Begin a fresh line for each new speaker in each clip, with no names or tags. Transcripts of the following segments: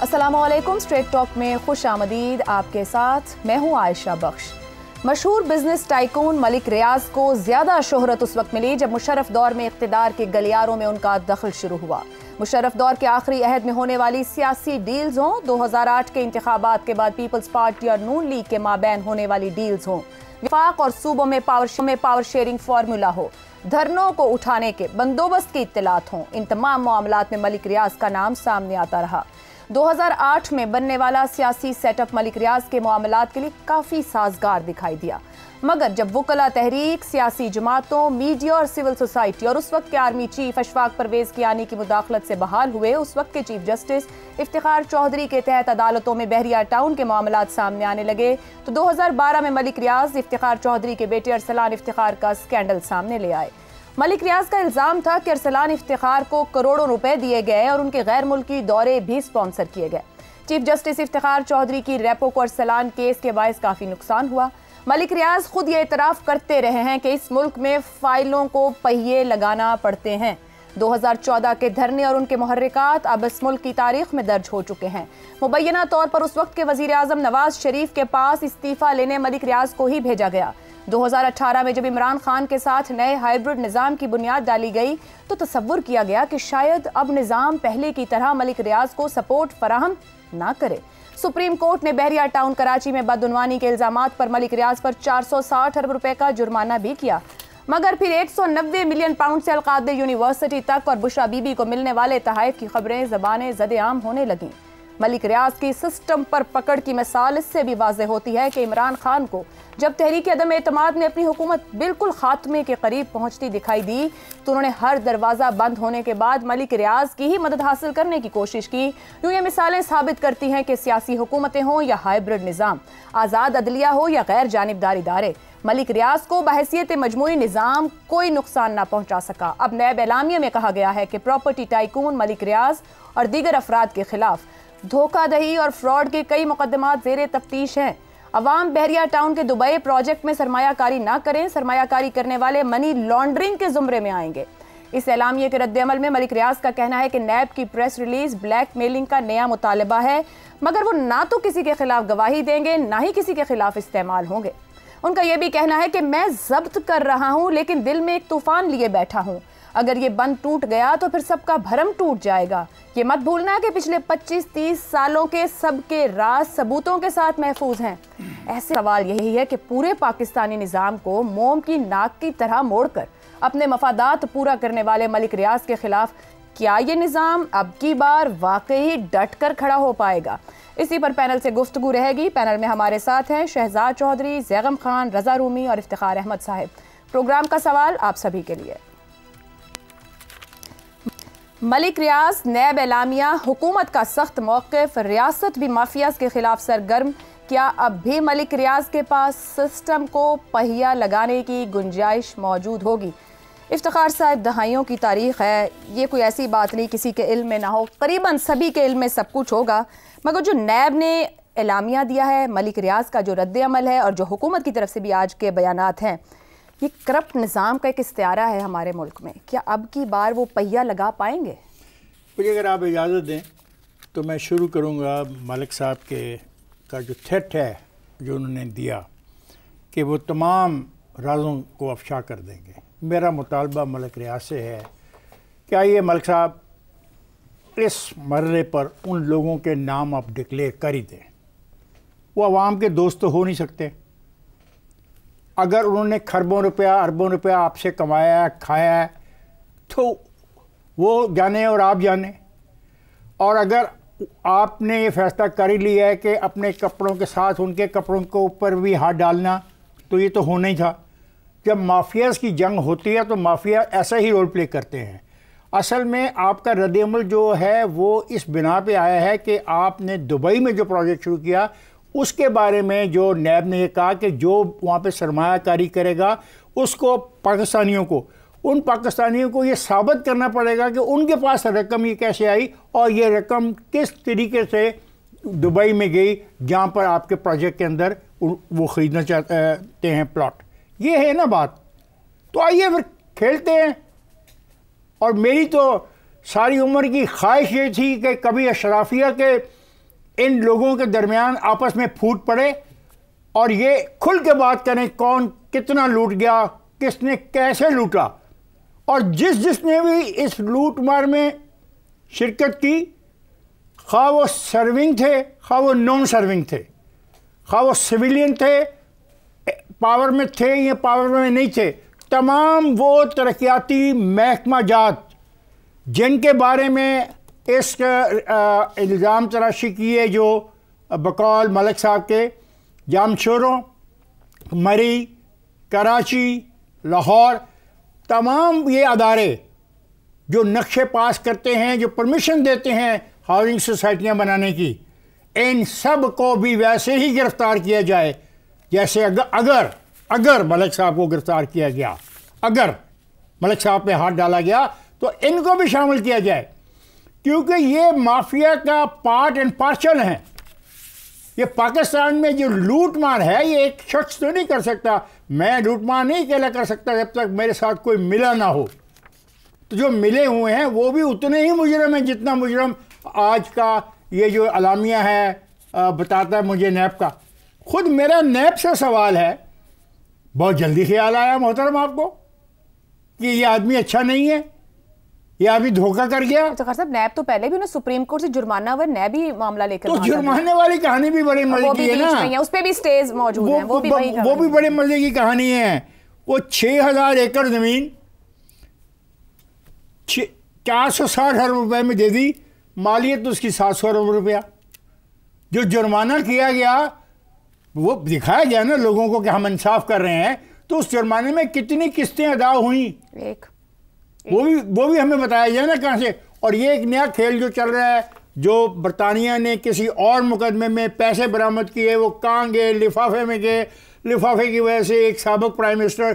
अस्सलामुअलैकुम। Straight talk में खुश आमदीद। आपके साथ मैं हूं आयशा बख्श। मशहूर बिजनेस टाइकून मलिक रियाज को ज्यादा शोहरत उस वक्त मिली जब मुशर्रफ दौर में इख्तिदार के गलियारों में उनका दखल शुरू हुआ। मुशर्रफ दौर के आखिरी अहद में होने वाली सियासी डील्स हों, 2008 के इंतखाबात के बाद पीपल्स पार्टी और नून लीग के माबैन होने वाली डील्स हों, विफाक और सूबों में पावर शेयरिंग फार्मूला हो, धरनों को उठाने के बंदोबस्त की इत्तलात हों, इन तमाम मामलात में मलिक रियाज का नाम सामने आता रहा। 2008 में बनने वाला सियासी सेटअप मलिक रियाज के मामलात के लिए काफ़ी साजगार दिखाई दिया, मगर जब वकला तहरीक, सियासी जमातों, मीडिया और सिविल सोसाइटी और उस वक्त के आर्मी चीफ अशफाक परवेज कियानी की मुदाखलत से बहाल हुए, उस वक्त के चीफ जस्टिस इफ्तिखार चौधरी के तहत अदालतों में बहरिया टाउन के मामलात सामने आने लगे, तो 2012 में मलिक रियाज इफ्तिखार चौधरी के बेटे अरसलान इफ्तिखार का स्कैंडल सामने ले आए। मलिक रियाज का इल्जाम था कि अरसलान इफ्तिखार को करोड़ों रुपए दिए गए और उनके गैर मुल्की दौरे भी स्पॉन्सर किए गए। चीफ जस्टिस इफ्तिखार चौधरी की रेपो को अरसलान केस के बायस काफ़ी नुकसान हुआ। मलिक रियाज खुद ये इतराफ़ करते रहे हैं कि इस मुल्क में फ़ाइलों को पहिए लगाना पड़ते हैं। 2014 के धरने और उनके मुहर्रिकात अब इस मुल्क की तारीख में दर्ज हो चुके हैं। मुबैना तौर पर उस वक्त के वज़ीर आज़म नवाज शरीफ के पास इस्तीफ़ा लेने मलिक रियाज को ही भेजा गया। 2018 में जब इमरान खान के साथ नए हाइब्रिड निज़ाम की बुनियाद डाली गई तो तसव्वुर किया गया कि शायद अब निज़ाम पहले की तरह मलिक रियाज को सपोर्ट फराहम ना करे। सुप्रीम कोर्ट ने बहरिया टाउन कराची में बदउनवानी के इल्जामात पर मलिक रियाज पर 460 अरब रुपए का जुर्माना भी किया, मगर फिर 190 मिलियन पाउंड से अलकादिर यूनिवर्सिटी तक और बुशरा बीबी को मिलने वाले तहाइफ की खबरें ज़बाने ज़द-ए-आम होने लगीं। मलिक रियाज की सिस्टम पर पकड़ की मिसाल इससे भी वाज़ेह होती है कि इमरान खान को जब तहरीक अदम एतमाद ने अपनी हुकूमत बिल्कुल खात्मे के करीब पहुंचती दिखाई दी तो उन्होंने हर दरवाज़ा बंद होने के बाद मलिक रियाज की ही मदद हासिल करने की कोशिश की। यूँ ये मिसालें साबित करती हैं कि सियासी हुकूमतें हों या हाइब्रिड निज़ाम, आज़ाद अदलिया हो या गैर जानिबदार इदारे, मलिक रियाज को बहैसियत मजमूई निज़ाम कोई नुकसान ना पहुँचा सका। अब नैब एलामिया में कहा गया है कि प्रॉपर्टी टाइकून मलिक रियाज और दीगर अफराद के खिलाफ धोखाधड़ी और फ्रॉड के कई मुकदमात ज़ेरे तफ्तीश हैं। अवाम बहरिया टाउन के दुबई प्रोजेक्ट में सरमायाकारी ना करें, सरमायाकारी करने वाले मनी लॉन्ड्रिंग के जुमरे में आएंगे। इस एलामिये के रद्द-ए-अमल में मलिक रियाज का कहना है कि नैब की प्रेस रिलीज ब्लैक मेलिंग का नया मुतालबा है, मगर वो ना तो किसी के खिलाफ गवाही देंगे ना ही किसी के खिलाफ इस्तेमाल होंगे। उनका यह भी कहना है कि मैं जब्त कर रहा हूँ लेकिन दिल में एक तूफान लिए बैठा हूँ, अगर ये बंद टूट गया तो फिर सबका भरम टूट जाएगा। ये मत भूलना कि पिछले 25-30 सालों के सबके राज सबूतों के साथ महफूज हैं। ऐसे सवाल यही है कि पूरे पाकिस्तानी निज़ाम को मोम की नाक की तरह मोड़कर अपने मफादात पूरा करने वाले मलिक रियाज के खिलाफ क्या ये निज़ाम अब की बार वाकई डट कर खड़ा हो पाएगा? इसी पर पैनल से गुफ्तगू रहेगी। पैनल में हमारे साथ हैं शहजाद चौधरी, जैगम खान, रजा रूमी और इफ्तिखार अहमद साहिब। प्रोग्राम का सवाल आप सभी के लिए। मलिक रियाज, नैब एलामिया, हुकूमत का सख्त मौक़िफ़, रियासत भी माफियाज के खिलाफ सरगर्म, क्या अब भी मलिक रियाज के पास सिस्टम को पहिया लगाने की गुंजाइश मौजूद होगी? इफ्तिखार साहब, दहाइयों की तारीख़ है, ये कोई ऐसी बात नहीं किसी के इल्म में ना हो, करीबन सभी के इल्म में सब कुछ होगा, मगर जो नैब ने एलामिया दिया है, मलिक रियाज का जो रद्द-ए-अमल है और जो हुकूमत की तरफ से भी आज के बयानात हैं, ये करप्ट निज़ाम का एक इस्तिआरा है हमारे मुल्क में। क्या अब की बार वो पहिया लगा पाएंगे?
मुझे अगर आप इजाज़त दें तो मैं शुरू करूँगा मलिक साहब के का जो थ्रेट है जो उन्होंने दिया कि वो तमाम राज़ों को अफशा कर देंगे। मेरा मुतालबा मलिक रियाज से है कि आइए मलिक साहब इस मर्रे पर उन लोगों के नाम आप डिक्लेयर कर ही दें। वो आवाम के दोस्त तो हो नहीं सकते। अगर उन्होंने खरबों रुपया अरबों रुपया आपसे कमाया है, खाया है, तो वो जाने और आप जाने। और अगर आपने ये फैसला कर ही लिया है कि अपने कपड़ों के साथ उनके कपड़ों के ऊपर भी हाथ डालना, तो ये तो होना ही था। जब माफियाज़ की जंग होती है तो माफिया ऐसा ही रोल प्ले करते हैं। असल में आपका रद्द-ए-अमल जो है वो इस बिना पे आया है कि आपने दुबई में जो प्रोजेक्ट शुरू किया उसके बारे में जो नैब ने ये कहा कि जो वहाँ पे सरमायाकारी करेगा उसको उन पाकिस्तानियों को ये साबित करना पड़ेगा कि उनके पास रकम ये कैसे आई और ये रकम किस तरीके से दुबई में गई जहाँ पर आपके प्रोजेक्ट के अंदर वो ख़रीदना चाहते हैं प्लॉट। ये है ना बात। तो आइए फिर खेलते हैं। और मेरी तो सारी उम्र की ख्वाहिश ये थी कि कभी अशराफिया के इन लोगों के दरमियान आपस में फूट पड़े और ये खुल के बात करें कौन कितना लूट गया, किसने कैसे लूटा। और जिसने भी इस लूट मार में शिरकत की, खा वो सर्विंग थे, खा वो नॉन सर्विंग थे, खा वो सिविलियन थे, पावर में थे या पावर में नहीं थे, तमाम वो तरक्याती महकमा जात जिनके बारे में इस इल्ज़ाम तराशी किए जो बकौल मलिक साहब के जामशोरों, मरी, कराची, लाहौर, तमाम ये अदारे जो नक्शे पास करते हैं, जो परमिशन देते हैं हाउसिंग सोसाइटियाँ बनाने की, इन सब को भी वैसे ही गिरफ्तार किया जाए जैसे अगर मलिक साहब को गिरफ्तार किया गया, अगर मलिक साहब पे हाथ डाला गया तो इनको भी शामिल किया जाए, क्योंकि ये माफिया का पार्ट एंड पार्सल हैं। ये पाकिस्तान में जो लूट मार है ये एक शख्स तो नहीं कर सकता, मैं लूट मार नहीं अकेला कर सकता जब तक मेरे साथ कोई मिला ना हो। तो जो मिले हुए हैं वो भी उतने ही मुजरम हैं जितना मुजरम आज का ये जो अलामिया है बताता है मुझे नैब का। खुद मेरा नैब से सवाल है, बहुत जल्दी ख्याल आया मोहतरम आपको कि ये आदमी अच्छा नहीं है, ये आदमी धोखा कर गया।
तो साहब नैब तो पहले भी उन्हें सुप्रीम कोर्ट से जुर्माना व नैब ही मामला लेकर,
तो जुर्माने वाली कहानी भी बड़े मजे की है ना,
उस पे भी स्टेज मौजूद है, वो भी
बड़े मजे की कहानी है। वो 6000 एकड़ जमीन 460 अरब रुपए में दे दी, मालियत तो उसकी 700 अरब रुपया। जो जुर्माना किया गया वो दिखाया गया ना लोगों को कि हम इंसाफ कर रहे हैं, तो उस जुर्माने में कितनी किस्तें अदा हुई वो भी हमें बताया जाए ना कहाँ से। और ये एक नया खेल जो चल रहा है, जो बरतानिया ने किसी और मुकदमे में पैसे बरामद किए, वो कहाँ गए, लिफाफे में गए, लिफाफे की वजह से एक साबिक प्राइम मिनिस्टर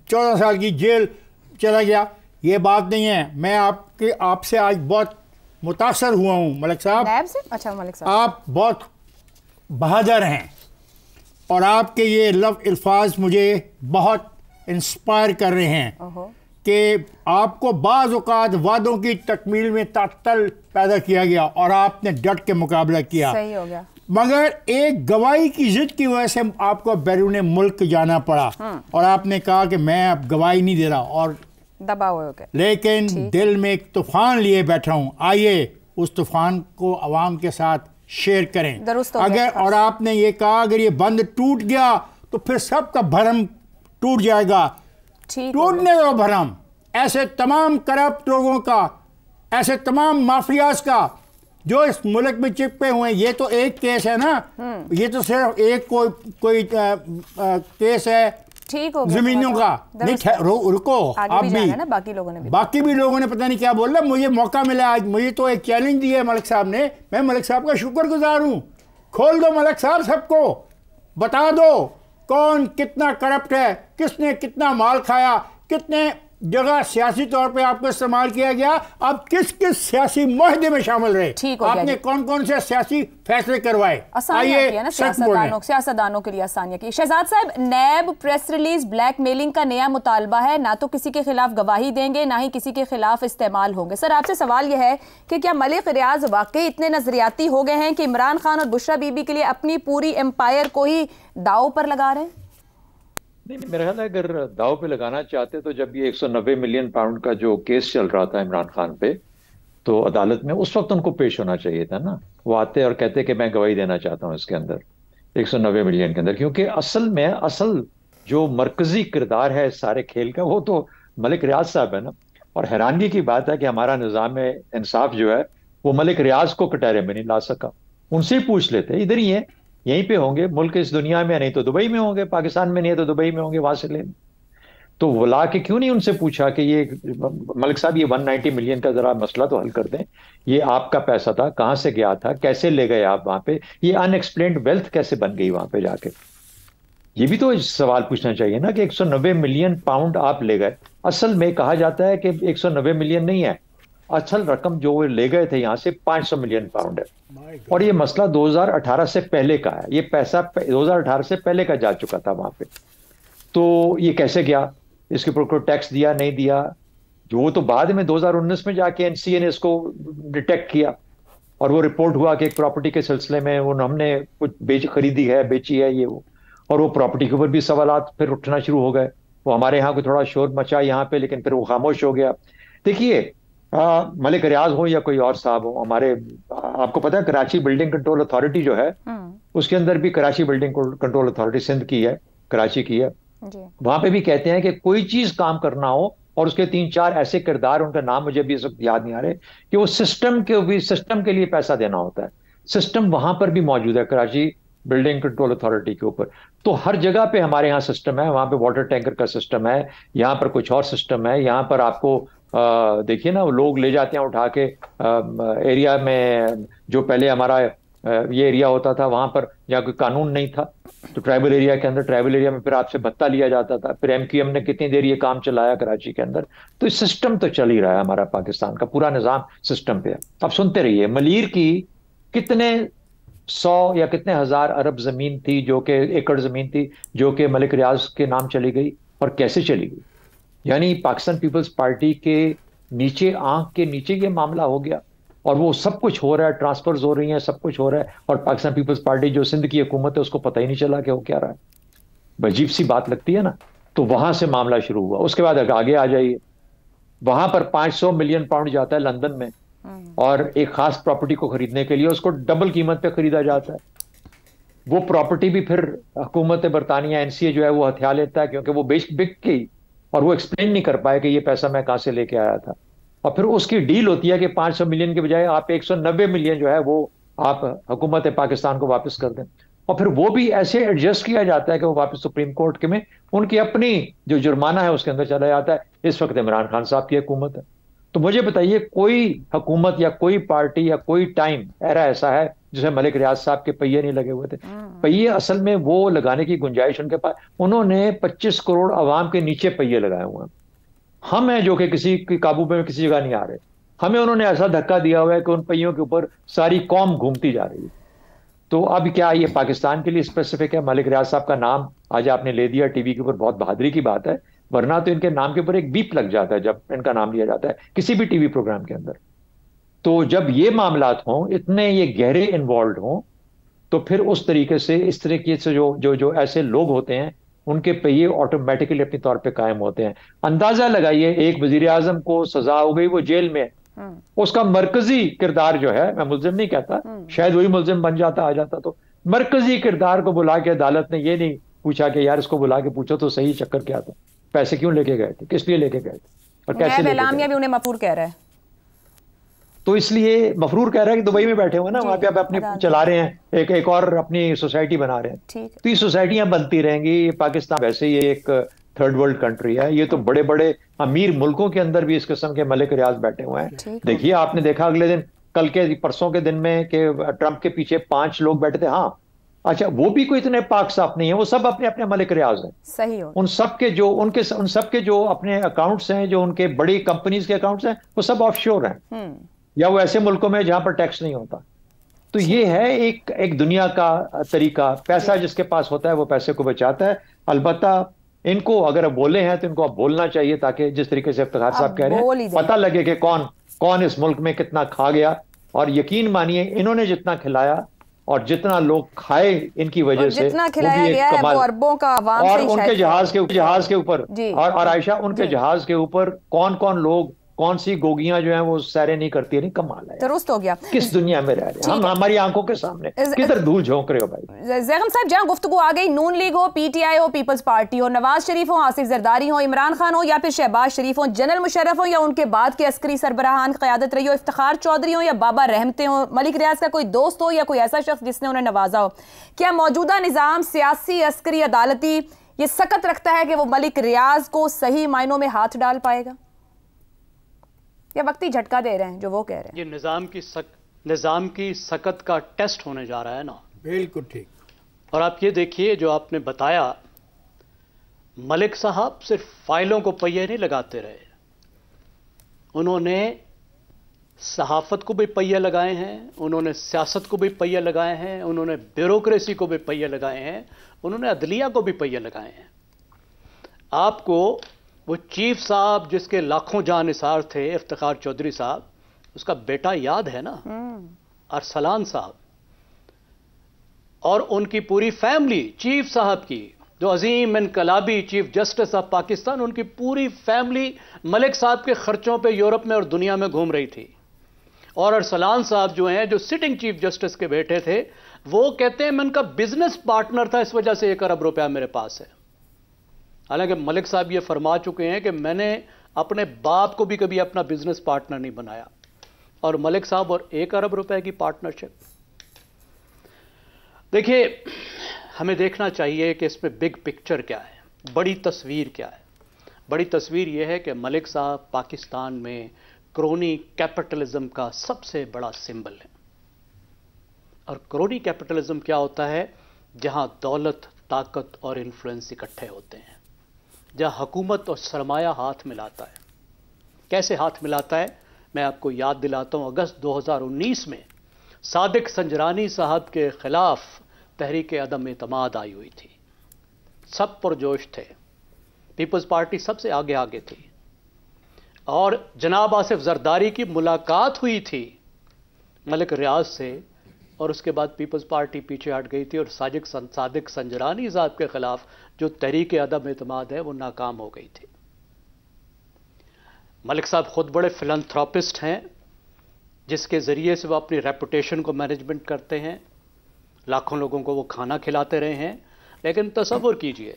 14 साल की जेल चला गया। ये बात नहीं है। मैं आपसे आज बहुत मुतासर हुआ हूँ मलिक साहब।
अच्छा मलिक साहब,
आप बहुत बहादुर हैं और आपके ये लफ्ज़ अल्फाज मुझे बहुत इंस्पायर कर रहे हैं कि आपको बाज़ औक़ात वादों की तकमील में तातल पैदा किया गया और आपने डट के मुकाबला किया,
सही हो गया।
मगर एक गवाही की जिद की वजह से आपको बैरून मुल्क जाना पड़ा और आपने कहा कि मैं अब गवाही नहीं दे रहा और
दबाव हो गया,
लेकिन दिल में एक तूफान लिए बैठा हूँ। आइए उस तूफान को अवाम के साथ शेयर करें। अगर और आपने ये कहा अगर ये बंद टूट गया तो फिर सबका भरम टूट जाएगा। टूटने दो भरम। ऐसे तमाम करप्ट लोगों का, ऐसे तमाम माफियाज का जो इस मुल्क में चिपके हुए हैं। ये तो एक केस है ना, ये तो सिर्फ एक कोई केस है
ठीक हो
जमीनों का। नहीं रुको, आप भी
ना,
बाकी भी लोगों ने पता नहीं क्या बोल रहा। मुझे मौका मिला आज, मुझे तो एक चैलेंज दिया है मलिक साहब ने। मैं मलिक साहब का शुक्रगुजार हूँ। खोल दो मलिक साहब, सबको बता दो कौन कितना करप्ट है, किसने कितना माल खाया, कितने जगह सियासी तौर पे आपको इस्तेमाल किया गया, आप किस किस सियासी मुआहदे में शामिल रहे, आपने कौन कौन से सियासी फैसले करवाए।
सियासतदानों के लिए आसानियां की। शहजाद साहब, नैब प्रेस रिलीज ब्लैकमेलिंग का नया मुतालबा है, ना तो किसी के खिलाफ गवाही देंगे ना ही किसी के खिलाफ इस्तेमाल होंगे। सर आपसे सवाल यह है कि क्या मलिक रियाज वाकई इतने नजरियाती हो गए हैं कि इमरान खान और बुशरा बीबी के लिए अपनी पूरी एम्पायर को ही दाव पर लगा रहे हैं?
नहीं, मेरा ख्याल है अगर दाव पे लगाना चाहते तो जब ये 190 मिलियन पाउंड का जो केस चल रहा था इमरान खान पे, तो अदालत में उस वक्त उनको पेश होना चाहिए था ना। वो आते और कहते कि मैं गवाही देना चाहता हूँ इसके अंदर 190 मिलियन के अंदर, क्योंकि असल जो मरकजी किरदार है सारे खेल का वो तो मलिक रियाज साहब है ना। और हैरानगी की बात है कि हमारा निज़ाम इंसाफ जो है वो मलिक रियाज को कटहरे में नहीं ला सका। उनसे ही पूछ लेते, इधर ही है, यहीं पे होंगे मुल्क इस दुनिया में, नहीं तो दुबई में होंगे, पाकिस्तान में नहीं है तो दुबई में होंगे, वहां से ले। तो वो ला के क्यों नहीं उनसे पूछा कि ये मलिक साहब ये 190 मिलियन का जरा मसला तो हल कर दें, ये आपका पैसा था, कहां से गया था, कैसे ले गए आप वहां पे, ये अनएक्सप्लेन्ड वेल्थ कैसे बन गई वहां पे जाके। ये भी तो सवाल पूछना चाहिए ना कि 190 मिलियन पाउंड आप ले गए। असल में कहा जाता है कि 190 मिलियन नहीं है, असल रकम जो वो ले गए थे यहाँ से 500 मिलियन पाउंड है। और ये मसला 2018 से पहले का है, ये पैसा 2018 से पहले का जा चुका था वहां पे। तो ये कैसे गया, इसके ऊपर कोई टैक्स दिया नहीं दिया, जो तो बाद में 2019 में जाके एनसीए ने इसको डिटेक्ट किया और वो रिपोर्ट हुआ कि एक प्रॉपर्टी के सिलसिले में वो हमने कुछ खरीदी है, बेची है, ये वो, और वो प्रॉपर्टी के ऊपर भी सवालात फिर उठना शुरू हो गए। वो हमारे यहाँ को थोड़ा शोर मचा यहाँ पे, लेकिन फिर वो खामोश हो गया। देखिए, मलिक रियाज हो या कोई और साहब हो, हमारे आपको पता है कराची बिल्डिंग कंट्रोल अथॉरिटी जो है, उसके अंदर भी Karachi building control authority Sindh की है, कराची की है, वहां पे भी कहते हैं कि कोई चीज काम करना हो और उसके 3-4 ऐसे किरदार, उनका नाम मुझे भी इस वक्त याद नहीं आ रहे, कि वो सिस्टम के लिए पैसा देना होता है। सिस्टम वहां पर भी मौजूद है कराची बिल्डिंग कंट्रोल अथॉरिटी के ऊपर। तो हर जगह पे हमारे यहाँ सिस्टम है, वहां पे वाटर टैंकर का सिस्टम है, यहाँ पर कुछ और सिस्टम है। यहाँ पर आपको देखिए ना, वो लोग ले जाते हैं उठा के एरिया में, जो पहले हमारा ये एरिया होता था, वहां पर यहाँ कोई कानून नहीं था, तो ट्राइबल एरिया के अंदर, ट्राइबल एरिया में फिर आपसे भत्ता लिया जाता था। फिर एमक्यूएम ने कितनी देर ये काम चलाया कराची के अंदर। तो इस सिस्टम तो चल ही रहा है, हमारा पाकिस्तान का पूरा निजाम सिस्टम पे है। अब सुनते रहिए, मलीर की कितने 100 या कितने हजार अरब जमीन थी, जो कि एकड़ जमीन थी, जो कि मलिक रियाज के नाम चली गई, और कैसे चली गई। यानी पाकिस्तान पीपल्स पार्टी के नीचे, आंख के नीचे ये मामला हो गया, और वो सब कुछ हो रहा है, ट्रांसफर्स हो रही हैं, सब कुछ हो रहा है, और पाकिस्तान पीपल्स पार्टी जो सिंध की हुकूमत है उसको पता ही नहीं चला कि वो क्या रहा है। अजीब सी बात लगती है ना। तो वहां से मामला शुरू हुआ। उसके बाद आगे आ जाइए, वहां पर 500 मिलियन पाउंड जाता है लंदन में, और एक खास प्रॉपर्टी को खरीदने के लिए उसको डबल कीमत पे खरीदा जाता है। वो प्रॉपर्टी भी फिर हुकूमत बरतानिया, एनसीए जो है वो हथिया लेता है, क्योंकि वो बिक गई, और वो एक्सप्लेन नहीं कर पाए कि ये पैसा मैं कहां से लेके आया था। और फिर उसकी डील होती है कि 500 मिलियन के बजाय आप 190 मिलियन जो है वो आप हुकूमत पाकिस्तान को वापस कर दें। और फिर वो भी ऐसे एडजस्ट किया जाता है कि वो वापस सुप्रीम कोर्ट के में उनकी अपनी जो जुर्माना है उसके अंदर चला जाता है। इस वक्त इमरान खान साहब की हुकूमत है। तो मुझे बताइए, कोई हुकूमत या कोई पार्टी या कोई टाइम ऐसा है जिसे मलिक रियाज साहब के पहिए नहीं लगे हुए थे? पहिए असल में वो लगाने की गुंजाइश उनके पास, उन्होंने 25 करोड़ आवाम के नीचे पहिए लगाए हुए हैं। हम हैं जो कि किसी के काबू में किसी जगह नहीं आ रहे। हमें उन्होंने ऐसा धक्का दिया हुआ है कि उन पहियों के ऊपर सारी कौम घूमती जा रही है। तो अब क्या ये पाकिस्तान के लिए स्पेसिफिक है? मलिक रियाज साहब का नाम आज आपने ले दिया टीवी के ऊपर, बहुत बहादुरी की बात है, वरना तो इनके नाम के ऊपर एक बीप लग जाता है जब इनका नाम लिया जाता है किसी भी टीवी प्रोग्राम के अंदर। तो जब ये मामलात हों, इतने ये गहरे इन्वॉल्व हों, तो फिर उस तरीके से, इस तरीके से जो ऐसे लोग होते हैं, उनके पहिए ऑटोमेटिकली अपने तौर पे कायम होते हैं। अंदाजा लगाइए, एक वजीर आजम को सजा हो गई, वो जेल में, उसका मरकजी किरदार जो है, मैं मुल्जिम नहीं कहता, शायद वही मुल्जिम बन जाता, आ जाता, तो मरकजी किरदार को बुला के अदालत ने ये नहीं पूछा कि यार इसको बुला के पूछो तो सही चक्कर क्या था, पैसे क्यों लेके गए थे, किस लिए लेके गए थे, और कैसे लेके गए।
भी उन्हें मफरूर कह रहा है,
तो इसलिए मफरूर कह रहा है कि दुबई में बैठे हुए ना, वहां पे आप अपने चला रहे हैं, एक और अपनी सोसाइटी बना रहे हैं। तो ये सोसाइटियां बनती रहेंगी। पाकिस्तान वैसे ही एक थर्ड वर्ल्ड कंट्री है। ये तो बड़े बड़े अमीर मुल्कों के अंदर भी इस किस्म के मलिक रियाज बैठे हुए हैं। देखिए, आपने देखा अगले दिन, कल के परसों के दिन में, कि ट्रंप के पीछे 5 लोग बैठे थे। हाँ, अच्छा, वो भी कोई इतने पाक साफ नहीं है, वो सब अपने अपने मलिक रियाज हैं।
सही हो।
उन सब के जो अपने अकाउंट्स हैं, जो उनके बड़ी कंपनीज के अकाउंट्स हैं, वो सब ऑफशोर हैं, या वो ऐसे मुल्कों में जहां पर टैक्स नहीं होता। तो ये है एक दुनिया का तरीका। पैसा जिसके पास होता है वो पैसे को बचाता है। अलबत्ता इनको अगर बोले हैं तो इनको अब बोलना चाहिए, ताकि जिस तरीके से इफ्तिखार साहब कह रहे हैं, पता लगे कि कौन इस मुल्क में कितना खा गया। और यकीन मानिए, इन्होंने जितना खिलाया और जितना लोग खाए इनकी वजह से,
जितना खिलाया गया है वो अरबों का आवाम
और उनके जहाज के ऊपर और आयशा, उनके जहाज के ऊपर कौन कौन लोग, कौन सी गोगियां जो हैं वो सैरे नहीं करती है। नहीं, कमाल है, दुरुस्त हो गया। किस दुनिया में रह रहे हैं हम? हमारी आंखों के सामने किधर धूल झोंक रहे हो भाई।
ज़ैगम साहब, जहां गुफ्तगू आ गई, नून लीग हो, पीटीआई हो, पीपल्स पार्टी हो, नवाज शरीफ हो, आसिफ जरदारी हो, इमरान खान हो, या फिर शहबाज शरीफ हो, जनरल मुशर्रफ हो, या उनके बाद के अस्करी सरबराहान क़यादत रही हो, इफ्तिखार चौधरी हो, या बाबा रहमते हो, मलिक रियाज का कोई दोस्त हो, या कोई ऐसा शख्स जिसने उन्हें नवाजा हो, क्या मौजूदा निज़ाम सियासी, अस्करी, अदालती ये सकत रखता है कि वो मलिक रियाज को सही मायनों में हाथ डाल पाएगा, या वक्ती झटका दे रहे हैं जो वो कह रहे हैं?
ये निज़ाम की सकत का टेस्ट होने जा रहा है ना।
बिल्कुल ठीक।
और आप ये देखिए, जो आपने बताया, मलिक साहब सिर्फ फाइलों को पहिए नहीं लगाते रहे, उन्होंने सहाफत को भी पहिए लगाए हैं, उन्होंने सियासत को भी पहिए लगाए हैं, उन्होंने ब्यूरोक्रेसी को भी पहिए लगाए हैं, उन्होंने अदलिया को भी पहिए लगाए हैं। आपको वो चीफ साहब जिसके लाखों जान निसार थे, इफ्तिखार चौधरी साहब, उसका बेटा याद है ना? अरसलान साहब और उनकी पूरी फैमिली, चीफ साहब की, जो अजीम इनकलाबी चीफ जस्टिस ऑफ पाकिस्तान, उनकी पूरी फैमिली मलिक साहब के खर्चों पे यूरोप में और दुनिया में घूम रही थी। और अरसलान साहब जो हैं, जो सिटिंग चीफ जस्टिस के बेटे थे, वो कहते हैं मैं उनका बिजनेस पार्टनर था, इस वजह से 1 अरब रुपया मेरे पास है। हालांकि मलिक साहब ये फरमा चुके हैं कि मैंने अपने बाप को भी कभी अपना बिजनेस पार्टनर नहीं बनाया, और मलिक साहब और 1 अरब रुपए की पार्टनरशिप। देखिए, हमें देखना चाहिए कि इसमें बिग पिक्चर क्या है, बड़ी तस्वीर क्या है। बड़ी तस्वीर यह है कि मलिक साहब पाकिस्तान में क्रोनी कैपिटलिज्म का सबसे बड़ा सिंबल है। और क्रोनी कैपिटलिज्म क्या होता है? जहां दौलत, ताकत और इन्फ्लुएंस इकट्ठे होते हैं, जहां हुकूमत और सरमाया हाथ मिलाता है। कैसे हाथ मिलाता है? मैं आपको याद दिलाता हूं, अगस्त 2019 में सादिक संजरानी साहब के खिलाफ तहरीक अदम एतमाद आई हुई थी। सब पुरजोश थे, पीपल्स पार्टी सबसे आगे आगे थी, और जनाब आसिफ जरदारी की मुलाकात हुई थी मलिक रियाज से, और उसके बाद पीपल्स पार्टी पीछे हट गई थी, और सादिक संजरानी साहब के खिलाफ जो तहरीक अदम एतमाद है वो नाकाम हो गई थी। मलिक साहब खुद बड़े फिलैंथ्रोपिस्ट हैं, जिसके ज़रिए से वो अपनी रेपुटेशन को मैनेजमेंट करते हैं, लाखों लोगों को वो खाना खिलाते रहे हैं। लेकिन तसव्वुर कीजिए,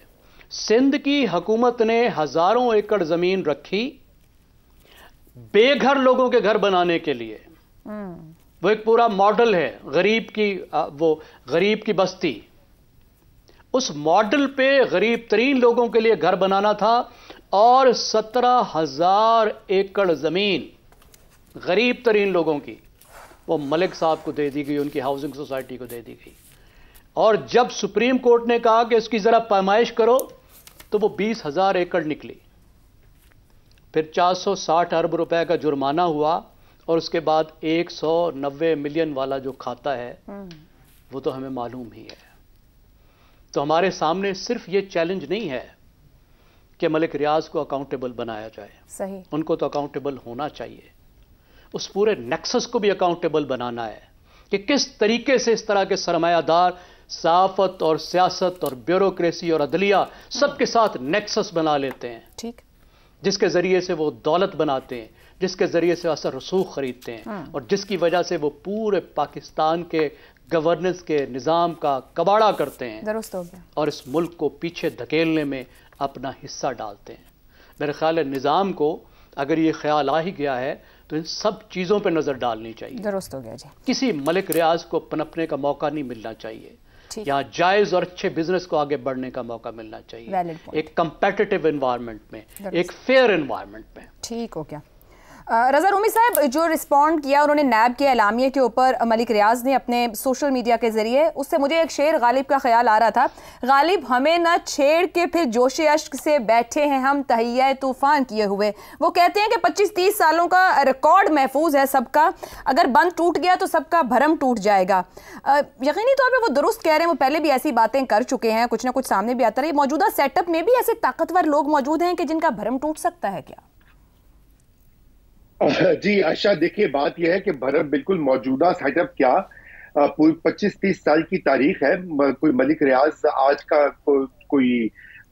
सिंध की हुकूमत ने हज़ारों एकड़ ज़मीन रखी बेघर लोगों के घर बनाने के लिए। वो एक पूरा मॉडल है, गरीब की बस्ती। उस मॉडल पे गरीब तरीन लोगों के लिए घर बनाना था, और 17,000 एकड़ ज़मीन गरीब तरीन लोगों की वो मलिक साहब को दे दी गई, उनकी हाउसिंग सोसाइटी को दे दी गई। और जब सुप्रीम कोर्ट ने कहा कि इसकी ज़रा पैमाइश करो, तो वो 20,000 एकड़ निकली। फिर 460 अरब रुपए का जुर्माना हुआ, और उसके बाद 190 मिलियन वाला जो खाता है वो तो हमें मालूम ही है। तो हमारे सामने सिर्फ ये चैलेंज नहीं है कि मलिक रियाज को अकाउंटेबल बनाया जाए,
सही, उनको
तो अकाउंटेबल होना चाहिए। उस पूरे नेक्सस को भी अकाउंटेबल बनाना है कि किस तरीके से इस तरह के सरमायादार सहाफत और सियासत और ब्यूरोक्रेसी और अदलिया सबके साथ नेक्सस बना लेते हैं,
ठीक,
जिसके जरिए से वो दौलत बनाते हैं, जिसके जरिए से असर रसूख खरीदते हैं, और जिसकी वजह से वो पूरे पाकिस्तान के गवर्नेंस के निज़ाम का कबाड़ा करते हैं।
दुरुस्त हो गया।
और इस मुल्क को पीछे धकेलने में अपना हिस्सा डालते हैं। मेरे ख्याल है निज़ाम को अगर ये ख्याल आ ही गया है तो इन सब चीज़ों पर नज़र डालनी चाहिए।
दुरुस्त हो गया जी।
किसी मलिक रियाज को पनपने का मौका नहीं मिलना चाहिए, यहाँ जायज़ और अच्छे बिजनेस को आगे बढ़ने का मौका मिलना चाहिए, एक कंपेटिटिव एनवायरनमेंट में, एक फेयर एनवायरनमेंट में।
ठीक हो गया। रज़ा रूमी साहब जो रिस्पॉन्ड किया उन्होंने नैब के एलामिये के ऊपर मलिक रियाज ने अपने सोशल मीडिया के ज़रिए, उससे मुझे एक शेर गालिब का ख्याल आ रहा था, गालिब हमें न छेड़ के फिर जोश अश्क से बैठे हैं हम तहिया तूफ़ान किए हुए। वो कहते हैं कि 25-30 सालों का रिकॉर्ड महफूज है सबका, अगर बंद टूट गया तो सबका भरम टूट जाएगा। यकीनी तौर पर वो दुरुस्त कह रहे हैं, वो पहले भी ऐसी बातें कर चुके हैं, कुछ ना कुछ सामने भी आता रही। मौजूदा सेटअप में भी ऐसे ताकतवर लोग मौजूद हैं कि जिनका भरम टूट सकता है क्या?
जी आयशा, देखिए बात यह है कि भरम बिल्कुल मौजूदा सेटअप क्या, पूरी 25-30 साल की तारीख है। कोई मलिक रियाज आज का कोई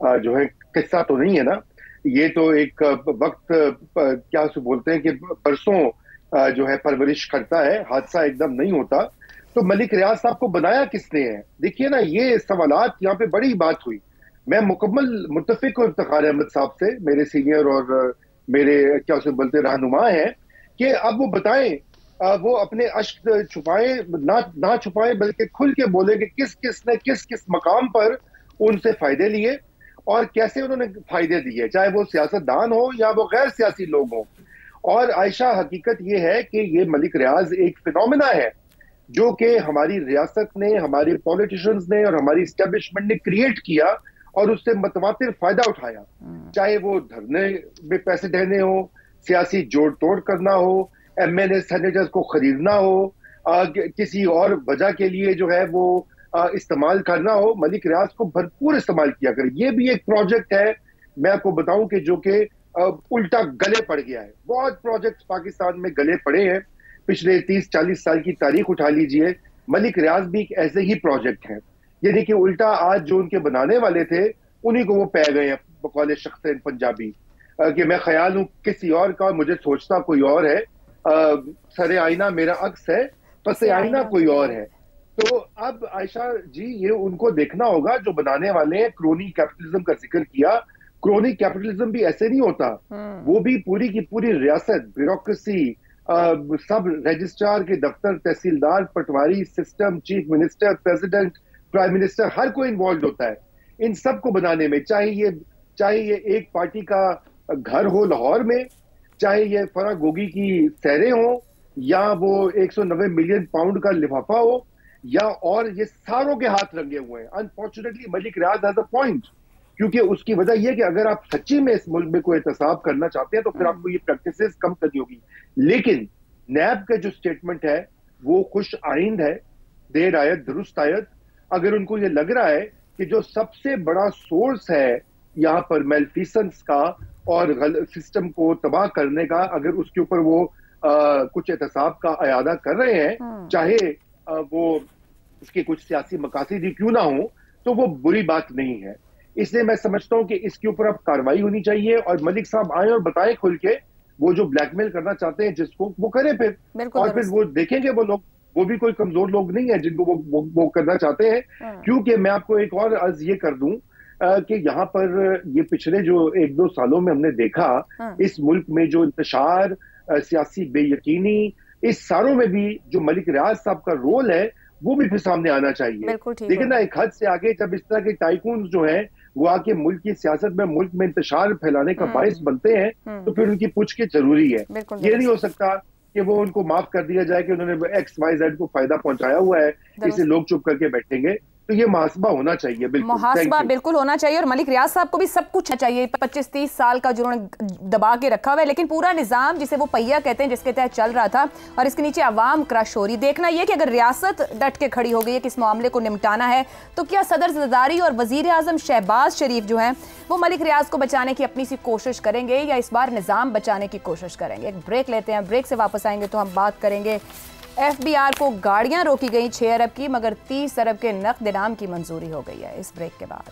जो है किस्सा तो नहीं है ना, ये तो एक वक्त क्या बोलते हैं कि बरसों जो है परवरिश करता है, हादसा एकदम नहीं होता। तो मलिक रियाज साहब को बनाया किसने है? देखिए ना, ये सवालात यहाँ पे बड़ी बात हुई। मैं मुकम्मल मुत्तफिक हूं इफ्तिखार अहमद साहब से, मेरे सीनियर और मेरे क्या उसे बोलते रहनुमा हैं, कि अब वो बताएं, वो अपने अश्क छुपाएं ना छुपाएं, बल्कि खुल के बोले कि किस किस ने किस मकाम पर उनसे फायदे लिए और कैसे उन्होंने फायदे दिए, चाहे वो सियासतदान हो या वो गैर सियासी लोग हों। और आयशा, हकीकत ये है कि ये मलिक रियाज एक फिनोमिना है जो कि हमारी रियासत ने, हमारे पॉलिटिशियंस ने और हमारी एस्टेब्लिशमेंट ने क्रिएट किया और उससे मतवातिर फायदा उठाया, चाहे वो धरने में पैसे देने हो, सियासी जोड़ तोड़ करना हो, एमएनए सेनेटर्स को खरीदना हो, किसी और वजह के लिए जो है वो इस्तेमाल करना हो। मलिक रियाज को भरपूर इस्तेमाल किया करे। ये भी एक प्रोजेक्ट है, मैं आपको बताऊं कि जो कि उल्टा गले पड़ गया है। बहुत प्रोजेक्ट्स पाकिस्तान में गले पड़े हैं, पिछले 30-40 साल की तारीख उठा लीजिए, मलिक रियाज भी एक ऐसे ही प्रोजेक्ट है। यानी कि उल्टा आज जो उनके बनाने वाले थे उन्हीं को वो पै गए हैं बकौल शख्स पंजाबी, कि मैं ख्याल हूँ किसी और का, मुझे सोचता कोई और है, सरे आईना मेरा अक्स है, पसे आईना कोई और है। तो अब आयशा जी ये उनको देखना होगा जो बनाने वाले हैं। क्रोनी कैपिटलिज्म का जिक्र किया, क्रोनी कैपिटलिज्म भी ऐसे नहीं होता, वो भी पूरी की पूरी रियासत, ब्यूरोक्रेसी, सब रजिस्ट्रार के दफ्तर, tehsildar, patwari, system, chief minister, president, prime minister, हर कोई इन्वॉल्व होता है इन सब को बनाने में। चाहे ये एक पार्टी का घर हो लाहौर में, चाहे ये फरा गोगी की सैरें हो, या वो 190 मिलियन पाउंड का लिफाफा हो, या और ये सारों के हाथ रंगे हुए हैं। Unfortunately Malik Riaz has a point, क्योंकि उसकी वजह यह कि अगर आप सच्ची में इस मुल्क में कोई एहतसाब करना चाहते हैं तो फिर आपको ये प्रैक्टिसेस कम करनी होगी। लेकिन नैब का जो स्टेटमेंट है वो खुश आइंद है, देर आयत दुरुस्त आयत। अगर उनको ये लग रहा है कि जो सबसे बड़ा सोर्स है यहाँ पर मेलफिसेंस का और सिस्टम को तबाह करने का, अगर उसके ऊपर वो कुछ एहतसाब का अयादा कर रहे हैं, चाहे वो उसके कुछ सियासी मकासद ही क्यों ना हो, तो वो बुरी बात नहीं है। इसलिए मैं समझता हूं कि इसके ऊपर अब कार्रवाई होनी चाहिए और मलिक साहब आए और बताएं खुल के, वो जो ब्लैकमेल करना चाहते हैं जिसको, वो करें फिर, और फिर वो देखेंगे वो लोग, वो भी कोई कमजोर लोग नहीं है जिनको वो करना चाहते हैं। क्योंकि मैं आपको एक और अर्ज ये कर दूं कि यहाँ पर ये पिछले जो 1-2 सालों में हमने देखा इस मुल्क में जो इंतशार, सियासी बेयकीनी, इस सारों में भी जो मलिक रियाज साहब का रोल है वो भी फिर सामने आना चाहिए। लेकिन ना एक हद से आगे जब इस तरह के टाइकून जो हैं वो आके मुल्क की सियासत में, मुल्क में इंतशार फैलाने का बाइस बनते हैं, तो फिर उनकी पूछ के जरूरी है। ये नहीं हो सकता कि वो उनको माफ कर दिया जाए कि उन्होंने XYZ को फायदा पहुंचाया हुआ है, इसे लोग चुप करके बैठेंगे। तो ये मुहासबा होना चाहिए, बिल्कुल
मुहासबा बिल्कुल होना चाहिए। और मलिक रियाज साहब को भी सब कुछ चाहिए। 25-30 साल का जो उन्होंने दबा के रखा हुआ है, लेकिन पूरा निजाम जिसे वो पहिया कहते हैं, जिसके तहत चल रहा था, और इसके नीचे अवाम क्रश हो रही। देखना यह कि अगर रियासत डट के खड़ी हो गई है कि इस मामले को निपटाना है, तो क्या सदर ज़रदारी और वजीर आजम शहबाज शरीफ जो हैं वो मलिक रियाज को बचाने की अपनी सी कोशिश करेंगे, या इस बार निजाम बचाने की कोशिश करेंगे? एक ब्रेक लेते हैं, ब्रेक से वापस आएंगे तो हम बात करेंगे FBR को गाड़ियां रोकी गई 6 अरब की, मगर 30 अरब के नकद इनाम की मंजूरी हो गई है। इस ब्रेक के बाद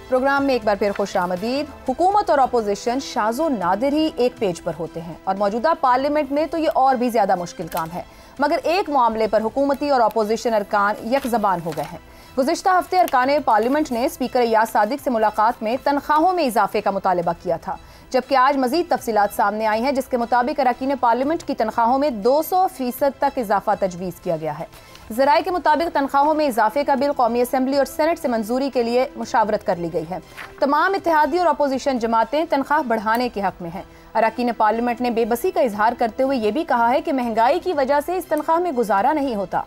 प्रोग्राम में एक बार फिर खुश आमदीद। हुकूमत और अपोजिशन शाज़ो नादिर ही एक पेज पर होते हैं, और मौजूदा पार्लियामेंट में तो ये और भी ज्यादा मुश्किल काम है। मगर एक मामले पर हुकूमती और अपोजिशन अरकान यकजबान हो गए हैं। गुज़िश्ता हफ्ते अरकान पार्लियामेंट ने स्पीकर अय्याज सादिक से मुलाकात में तनख्वाहों में इजाफे का मुतालबा किया था, जबकि आज मजीद तफसीलात सामने आई हैं, जिसके मुताबिक अरकान पार्लियामेंट की तनख्वाहों में 200% तक इजाफा तजवीज़ किया गया है। ज़राए के मुताबिक तनख्वाहों में इजाफे का बिल कौमी असम्बली और सेनेट से मंजूरी के लिए मुशावरत कर ली गई है। तमाम इत्तेहादी और अपोजिशन जमातें तनख्वाह बढ़ाने के हक में हैं। अरकान पार्लियामेंट ने बेबसी का इजहार करते हुए ये भी कहा है कि महंगाई की वजह से इस तनख्वाह में गुजारा नहीं होता।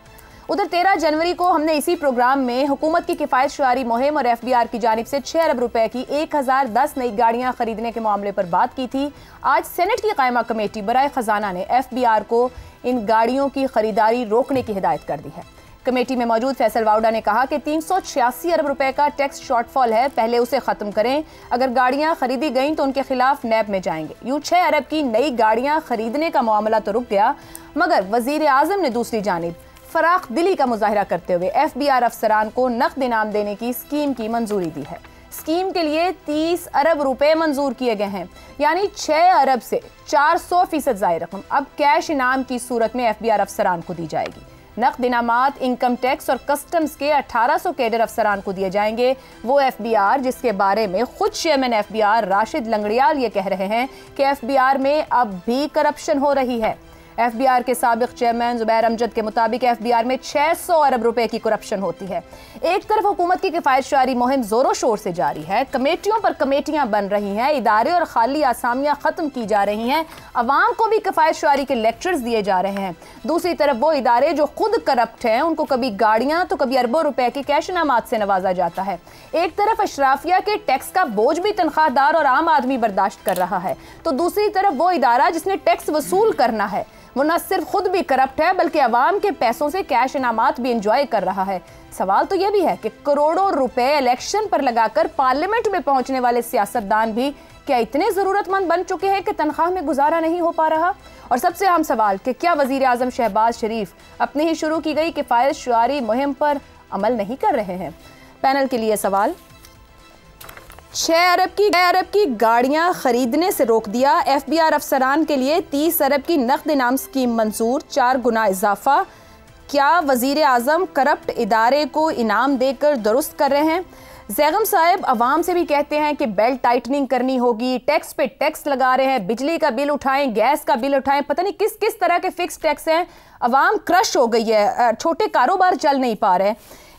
उधर 13 जनवरी को हमने इसी प्रोग्राम में हुकूमत की किफ़ायत शुआरी मुहिम और FBR की जानिब से 6 अरब रुपए की 1010 नई गाड़ियां खरीदने के मामले पर बात की थी। आज सेनेट की कायमा कमेटी बराए खजाना ने FBR को इन गाड़ियों की खरीदारी रोकने की हिदायत कर दी है। कमेटी में मौजूद फैसल वाउडा ने कहा कि 386 अरब रुपए का टैक्स शॉर्टफॉल है, पहले उसे खत्म करें। अगर गाड़ियां खरीदी गई तो उनके खिलाफ नैब में जाएंगे। यूं 6 अरब की नई गाड़ियां खरीदने का मामला तो रुक गया, मगर वजीर आजम ने दूसरी जानिब फराख दिली का मुजाहिरा करते हुए FBR अफसरान को नकद इनाम देने की स्कीम की मंजूरी दी है। स्कीम के लिए 30 अरब रुपए मंजूर किए गए हैं, यानी 6 अरब से 400% ज़ायद रकम अब कैश इनाम की सूरत में FBR अफसरान को दी जाएगी। नकद इनामात इनकम टैक्स और कस्टम्स के 1800 कैडर अफसरान को दिए जाएंगे। वो FBR जिसके बारे में खुद चेयरमैन FBR राशिद लंगड़ियाल ये कह रहे हैं कि FBR में अब भी करप्शन हो रही है। FBR के साबिक चेयरमैन जुबैर अमजद के मुताबिक FBR में 600 अरब रुपए की करप्शन होती है। एक तरफ हुकूमत की किफ़ायत शुआरी मुहिम जोरों शोर से जारी है, कमेटियों पर कमेटियां बन रही हैं, इदारे और खाली आसामियां खत्म की जा रही हैं, अवाम को भी किफ़ायत शुआरी के लेक्चर्स दिए जा रहे हैं। दूसरी तरफ वो इदारे जो खुद करप्ट हैं, उनको कभी गाड़ियां तो कभी अरबों रुपए के कैश इनामात से नवाजा जाता है। एक तरफ अशराफिया के टैक्स का बोझ भी तनख्वाहदार और आम आदमी बर्दाश्त कर रहा है, तो दूसरी तरफ वो इदारा जिसने टैक्स वसूल करना है वो न सिर्फ खुद भी करप्ट है बल्कि अवाम के पैसों से कैश इनामात भी इंजॉय कर रहा है। सवाल तो यह भी है कि करोड़ों रुपए इलेक्शन पर लगाकर पार्लियामेंट में पहुंचने वाले सियासतदान भी क्या इतने जरूरतमंद बन चुके हैं कि तनख्वाह में गुजारा नहीं हो पा रहा? और सबसे अहम सवाल कि क्या वजीर आजम शहबाज शरीफ अपनी ही शुरू की गई किफायत शुआरी मुहिम पर अमल नहीं कर रहे हैं? पैनल के लिए सवाल। 6 अरब की गाड़ियां खरीदने से रोक दिया। FBR अफसरान के लिए 30 अरब की नकद इनाम स्कीम मंजूर, 4 गुना इजाफा। क्या वजीर आजम करप्ट इदारे को इनाम देकर दुरुस्त कर रहे हैं? जैगम साहब अवाम से भी कहते हैं कि बेल्ट टाइटनिंग करनी होगी, टैक्स पे टैक्स लगा रहे हैं, बिजली का बिल उठाएं, गैस का बिल उठाएं, पता नहीं किस किस तरह के फिक्स टैक्स हैं। अवाम क्रश हो गई है, छोटे कारोबार चल नहीं पा रहे।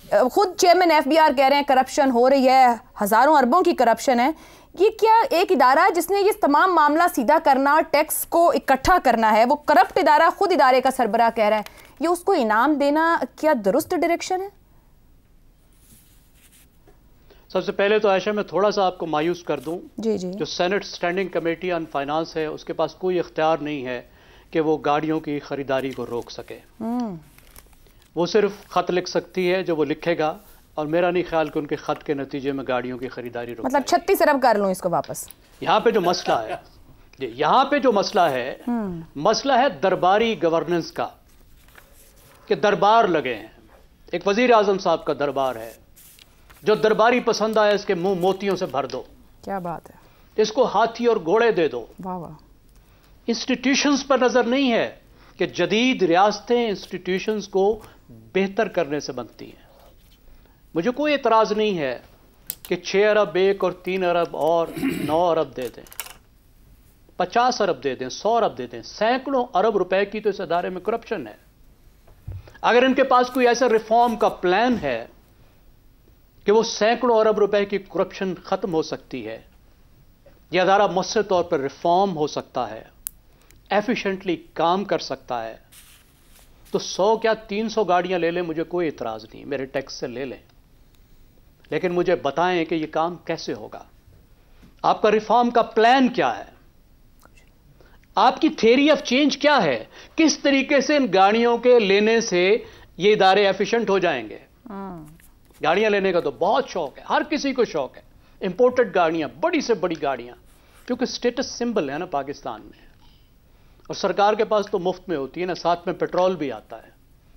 खुद चेयरमैन FBR कह रहे हैं करप्शन हो रही है, हजारों अरबों की करप्शन है। ये क्या एक इदारा है जिसने ये तमाम मामला सीधा करना, टैक्स को इकट्ठा करना है, वो करप्ट इदारा खुद इदारे का सरबराह कह रहा है, ये उसको इनाम देना क्या दुरुस्त डायरेक्शन है?
सबसे पहले तो आयशा मैं थोड़ा सा आपको मायूस कर दूं।
जी जी।
जो senate standing committee on finance है उसके पास कोई इख्तियार नहीं है कि वो गाड़ियों की खरीदारी को रोक सके। वो सिर्फ खत लिख सकती है जो वो लिखेगा, और मेरा नहीं ख्याल कि उनके खत के नतीजे में गाड़ियों की खरीदारी रोक,
मतलब 36 अरब कर लूं इसको वापस।
यहाँ पे जो मसला है, यहाँ पे जो मसला है, मसला है दरबारी गवर्नेंस का, कि दरबार लगे हैं। एक वजीर आजम साहब का दरबार है, जो दरबारी पसंद आए इसके मुंह मोतियों से भर दो।
क्या बात है।
इसको हाथी और घोड़े दे दो।
वाह वाह।
इंस्टीट्यूशंस पर नजर नहीं है कि जदीद रियासतें इंस्टीट्यूशंस को बेहतर करने से बनती हैं। मुझे कोई एतराज नहीं है कि 6 अरब एक और 3 अरब और 9 अरब दे दें, 50 अरब दे दें, 100 अरब दे दें। सैकड़ों अरब रुपए की तो इस अदारे में करप्शन है। अगर इनके पास कोई ऐसा रिफॉर्म का प्लान है कि वो सैकड़ों अरब रुपए की करप्शन खत्म हो सकती है, यह अदारा मुस्से तौर पर रिफॉर्म हो सकता है, एफिशिएंटली काम कर सकता है, तो 100 क्या 300 गाड़ियां ले लें, मुझे कोई इतराज नहीं, मेरे टैक्स से ले लें। लेकिन मुझे बताएं कि यह काम कैसे होगा, आपका रिफॉर्म का प्लान क्या है, आपकी थ्योरी ऑफ चेंज क्या है, किस तरीके से इन गाड़ियों के लेने से ये इदारे एफिशिएंट हो जाएंगे। गाड़ियां लेने का तो बहुत शौक है, हर किसी को शौक है, इंपोर्टेड गाड़ियां, बड़ी से बड़ी गाड़ियां, क्योंकि स्टेटस सिंबल है ना पाकिस्तान में। और सरकार के पास तो मुफ्त में होती है ना, साथ में पेट्रोल भी आता है।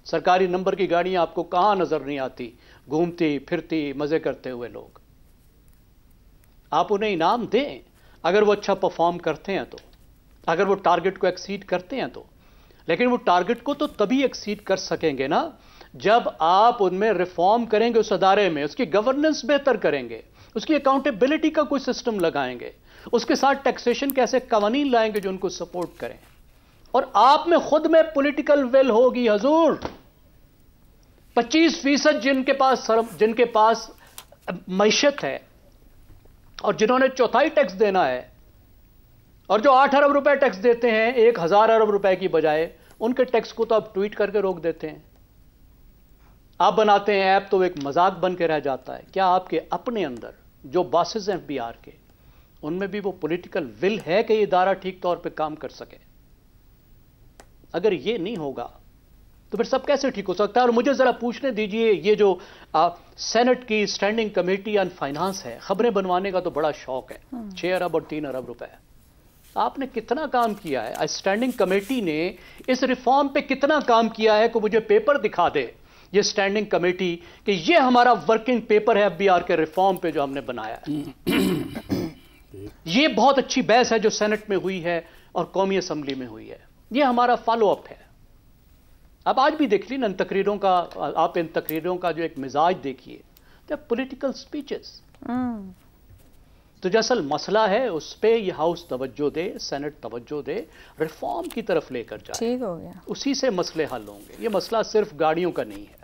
सरकारी नंबर की गाड़ियां आपको कहां नजर नहीं आती, घूमती फिरती मजे करते हुए लोग। आप उन्हें इनाम दें अगर वो अच्छा परफॉर्म करते हैं तो, अगर वो टारगेट को एक्सीड करते हैं तो। लेकिन वो टारगेट को तो तभी एक्सीड कर सकेंगे ना जब आप उनमें रिफॉर्म करेंगे, उस अदारे में उसकी गवर्नेंस बेहतर करेंगे, उसकी अकाउंटेबिलिटी का कोई सिस्टम लगाएंगे, उसके साथ टैक्सेशन के ऐसे कानून लाएंगे जो उनको सपोर्ट करें। और आप में खुद में पॉलिटिकल विल होगी हजूर। 25% जिनके पास मैशत है और जिन्होंने चौथाई टैक्स देना है, और जो 8 अरब रुपए टैक्स देते हैं 1000 अरब रुपए की बजाय, उनके टैक्स को तो आप ट्वीट करके रोक देते हैं। आप बनाते हैं ऐप तो एक मजाक बन के रह जाता है। क्या आपके अपने अंदर जो बॉसेस हैं FBR के, उनमें भी वो पॉलिटिकल विल है कि ये इदारा ठीक तौर पे काम कर सके? अगर ये नहीं होगा तो फिर सब कैसे ठीक हो सकता है? और मुझे जरा पूछने दीजिए, ये जो सेनेट की स्टैंडिंग कमेटी ऑन फाइनेंस है, खबरें बनवाने का तो बड़ा शौक है, 6 अरब और 3 अरब रुपए, आपने कितना काम किया है? स्टैंडिंग कमेटी ने इस रिफॉर्म पे कितना काम किया है कि मुझे पेपर दिखा दे ये स्टैंडिंग कमेटी कि ये हमारा वर्किंग पेपर है FBR के रिफॉर्म पे जो हमने बनाया है। ये बहुत अच्छी बहस है जो सेनेट में हुई है और कौमी असेंबली में हुई है, ये हमारा फॉलो अप है। अब आज भी देख ली इन तकरीरों का, आप इन तकरीरों का जो एक मिजाज देखिए, तो पॉलिटिकल स्पीचेस। तो जो असल मसला है उस पे ये हाउस तवज्जो दे, सेनेट तवज्जो दे, रिफॉर्म की तरफ लेकर जाए, ठीक हो गया, उसी से मसले हल होंगे। ये मसला सिर्फ गाड़ियों का नहीं है।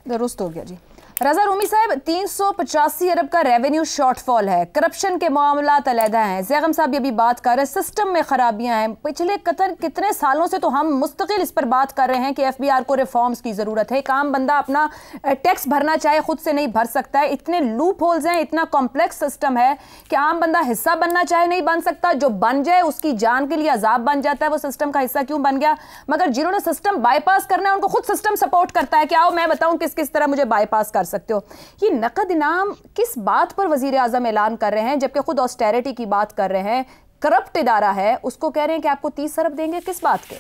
दुरुस्त हो गया जी। रजा रूमी साहब, 385 अरब का रेवेन्यू शॉर्टफॉल है, करप्शन के मामला अलहदा हैं, जैगम साहब ये भी बात कर रहे हैं, सिस्टम में खराबियां हैं। पिछले कितने सालों से तो हम मुस्तकिल इस पर बात कर रहे हैं कि एफबीआर को रिफॉर्म्स की ज़रूरत है। एक आम बंदा अपना टैक्स भरना चाहे खुद से नहीं भर सकता है, इतने लूप होल्स हैं, इतना कॉम्प्लेक्स सिस्टम है कि आम बंदा हिस्सा बनना चाहे नहीं बन सकता, जो बन जाए उसकी जान के लिए अजाब बन जाता है। वो सिस्टम का हिस्सा क्यों बन गया? मगर जिन्होंने सिस्टम बाईपास करना है उनको खुद सिस्टम सपोर्ट करता है कि आओ मैं बताऊं किस किस तरह मुझे बाईपास कर सकते हो। ये नकद इनाम किस बात पर वजीर आजम ऐलान कर रहे हैं, जबकि खुद ऑस्टेरिटी की बात कर रहे हैं? करप्ट इदारा है, उसको कह रहे हैं कि आपको 30 अरब देंगे, किस बात के?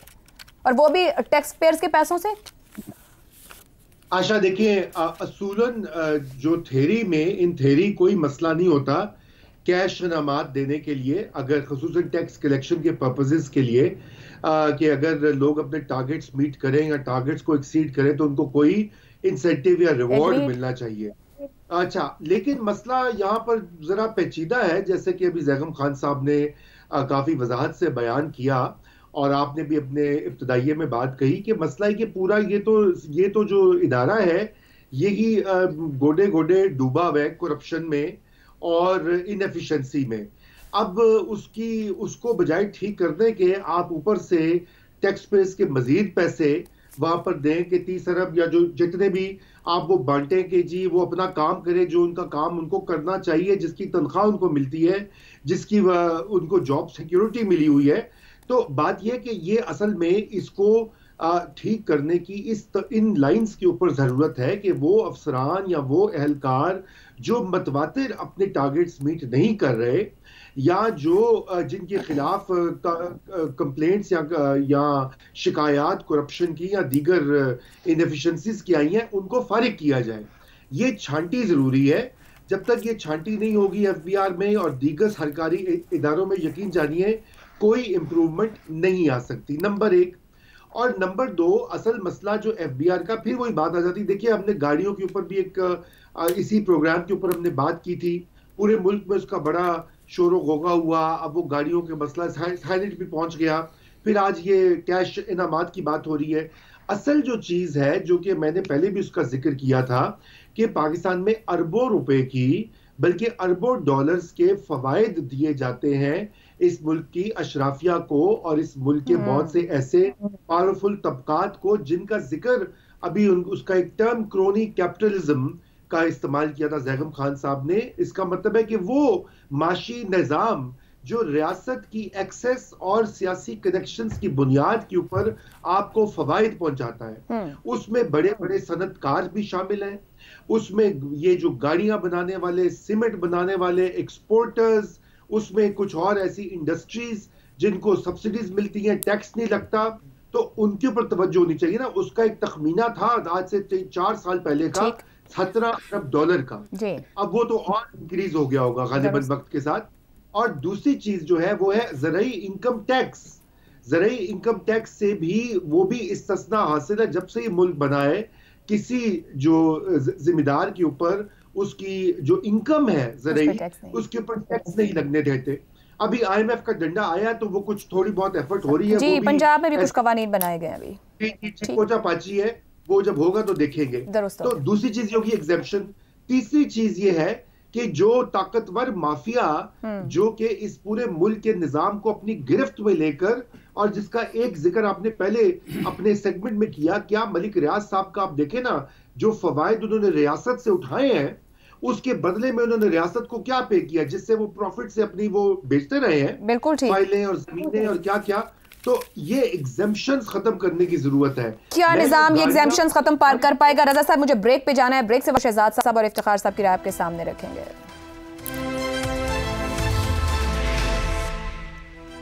और वो भी टैक्स पेयर्स के पैसों से।
आशा देखिए, असूलन जो थ्योरी में, इन थ्योरी कोई मसला नहीं होता कैश इनामात देने के लिए, अगर खसूसन टैक्स कलेक्शन के पर्पसेस के लिए, कि अगर लोग अपने टारगेट्स मीट करें या टारगेट्स को एक्सीड करें तो उनको कोई इंसेंटिव या रिवॉर्ड मिलना चाहिए। अच्छा, लेकिन मसला यहाँ पर जरा पेचीदा है, जैसे कि अभी जैगम खान साहब ने काफी वजाहत से बयान किया और आपने भी अपने इब्तदाइये में बात कही कि मसला है कि पूरा ये तो जो इदारा है यही गोडे गोडे डूबा हुआ है करप्शन में और इनएफिशिएंसी में। अब उसको बजाय ठीक करने के आप ऊपर से टैक्स पेयर्स के मजीद पैसे वहां पर दें कि 30 अरब या जो जितने भी आप वो बांटे कि जी वो अपना काम करे, जो उनका काम उनको करना चाहिए, जिसकी तनख्वाह उनको मिलती है, जिसकी उनको जॉब सिक्योरिटी मिली हुई है। तो बात यह कि ये असल में इसको ठीक करने की इन लाइंस के ऊपर जरूरत है कि वो अफसरान या वो अहलकार जो मतवातिर अपने टारगेट्स मीट नहीं कर रहे या जो जिनके खिलाफ कंप्लेंट्स या शिकायत करप्शन की या दीगर इनएफिशिएंसीज की आई हैं, उनको फारिग किया जाए। ये छांटी जरूरी है। जब तक ये छांटी नहीं होगी एफबीआर में और दीगर सरकारी इदारों में, यकीन जानिए कोई इंप्रूवमेंट नहीं आ सकती, नंबर एक। और नंबर दो, असल मसला जो एफबीआर का, फिर वही बात आ जाती। देखिए, हमने गाड़ियों के ऊपर भी इसी प्रोग्राम के ऊपर हमने बात की थी, पूरे मुल्क में उसका बड़ा शोर गोगा हुआ। अब वो गाड़ियों के मसला साइनेज भी पहुंच गया, फिर आज ये कैश इनामात की बात हो रही है। असल जो चीज है, जो कि मैंने पहले भी उसका जिक्र किया था, कि पाकिस्तान में अरबों रुपए की, बल्कि अरबों डॉलर्स के फवायद दिए जाते हैं इस मुल्क की अशराफिया को और इस मुल्क के बहुत से ऐसे पावरफुल तबकात को, जिनका जिक्र अभी उसका एक टर्म क्रोनी कैपिटलिज्म का इस्तेमाल किया था जैगम खान साहब ने। इसका मतलब है कि वो माशी निजाम जो रियासत की एक्सेस और सियासी कनेक्शंस की बुनियाद के ऊपर आपको फवायद पहुंचाता है, उसमें बड़े बड़े सनतकार भी शामिल हैं, उसमें ये जो गाड़ियां बनाने वाले, सीमेंट बनाने वाले, एक्सपोर्टर्स, उसमें कुछ और ऐसी इंडस्ट्रीज जिनको सब्सिडीज मिलती हैं, टैक्स नहीं लगता, तो उनके ऊपर तवज्जो होनी चाहिए ना। उसका एक तखमीना था आज से 4 साल पहले का 17 अरब डॉलर का, अब वो तो और इंक्रीज हो गया होगा गालिबन वक्त के साथ। और दूसरी चीज जो है वो है ज़राई इनकम टैक्स। ज़राई इनकम टैक्स से भी वो भी इस्तिस्ना हासिल है। जब से ये मुल्क बना है, किसी जो जिम्मेदार के ऊपर उसकी जो इनकम है ज़राई, उसके ऊपर टैक्स नहीं लगने देते। अभी IMF का डंडा आया तो वो कुछ थोड़ी बहुत एफर्ट हो रही है।
जी, पंजाब में भी कुछ कवानीन बनाए गए अभी,
पोचा पाची है, वो जब होगा तो देखेंगे। तो दूसरी चीज ये होगी एग्जेम्पशन। तीसरी चीज ये है कि जो ताकतवर माफिया जो कि इस पूरे मुल्क के निजाम को अपनी गिरफ्त में लेकर, और जिसका एक जिक्र आपने पहले अपने सेगमेंट में किया, क्या मलिक रियाज साहब का आप देखें ना, जो फवायद उन्होंने रियासत से उठाए हैं, उसके बदले में उन्होंने रियासत को क्या पे किया, जिससे वो प्रॉफिट से अपनी वो बेचते रहे हैं,
बिल्कुल ठीक,
फाइलें और जमीनें और क्या क्या। तो ये एग्जेम्पशंस खत्म करने की जरूरत है।
क्या निजाम ये एग्जेम्पशंस खत्म कर पाएगा? रजा साहब, मुझे ब्रेक पे जाना है, ब्रेक से शहजाद साहब और इफ्तिखार साहब की राय आपके सामने रखेंगे।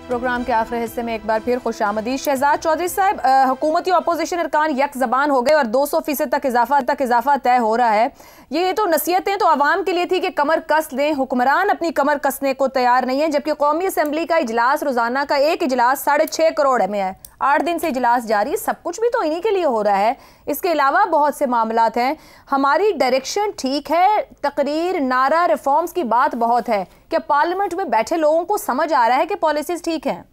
प्रोग्राम के आखिरी हिस्से में एक बार फिर खुशामदीद। शहजाद चौधरी साहब, हुकूमती अपोजिशन अरकान यक ज़बान हो गए और 200% तक इजाफा तय हो रहा है। ये तो नसीहतें तो आवाम के लिए थी कि कमर कस लें, हुक्मरान अपनी कमर कसने को तैयार नहीं है, जबकि कौमी असम्बली का इजलास, रोजाना का एक इजलास 6.5 करोड़ में है, 8 दिन से इजलास जारी। सब कुछ भी तो इन्हीं के लिए हो रहा है, इसके अलावा बहुत से मामलात हैं। हमारी डायरेक्शन ठीक है, तकरीर, नारा, रिफॉर्म्स की बात बहुत है, क्या पार्लियामेंट में बैठे लोगों को समझ आ रहा है कि पॉलिसीज ठीक हैं?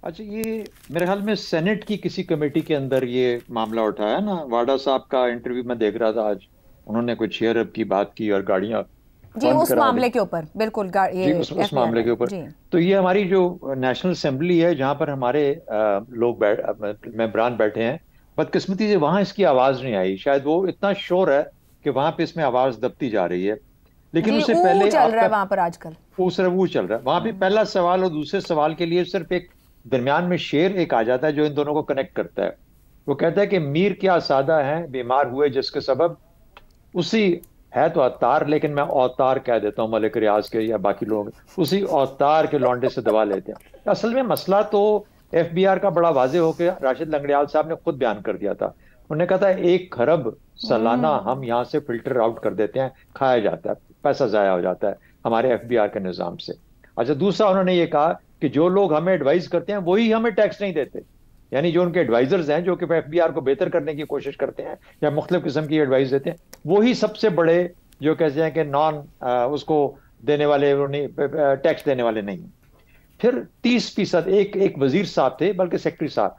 अच्छा, ये मेरे ख्याल में सेनेट की किसी कमेटी के अंदर ये मामला उठाया ना, वाडा साहब का इंटरव्यू में देख रहा था आज, उन्होंने कुछ 6 अरब की बात की और गाड़ियां
जी उस मामले के ऊपर बिल्कुल
जी उस मामले के ऊपर। तो ये हमारी जो नेशनल असेंबली है जहां पर हमारे लोग मेंबरान बैठे हैं, बदकिस्मती से वहां इसकी आवाज नहीं आई। शायद वो इतना शोर है कि वहां पे इसमें आवाज दबती जा रही है। लेकिन उससे पहले
चल रहा है वहां पर आजकल
वो चल रहा है वहां पे। पहला सवाल और दूसरे सवाल के लिए सिर्फ एक दरमियान में शेर एक आ जाता है जो इन दोनों को कनेक्ट करता है। वो कहता है कि मीर क्या सादा है बीमार हुए जिसके सबब, उसी है तो अवतार लेकिन मैं अवतार कह देता हूँ मलिक रियाज के या बाकी लोग, उसी अवतार के लौंडे से दवा लेते हैं। असल में मसला तो FBR का बड़ा वाजे होकर राशिद लंगड़ियाल साहब ने खुद बयान कर दिया था। उन्होंने कहा था 1 खरब सालाना हम यहाँ से फिल्टर आउट कर देते हैं, खाया जाता है, पैसा जाया हो जाता है हमारे FBR के निज़ाम से। अच्छा, दूसरा उन्होंने ये कहा कि जो लोग हमें एडवाइस करते हैं वही हमें टैक्स नहीं देते, यानी जो उनके एडवाइजर्स हैं जो कि FBR को बेहतर करने की कोशिश करते हैं या मुख्तलिफ किस्म की एडवाइस देते हैं, वही सबसे बड़े जो कहते हैं कि उसको देने वाले टैक्स देने वाले नहीं। फिर 30% एक वजीर साहब थे, बल्कि सेक्रेटरी साहब,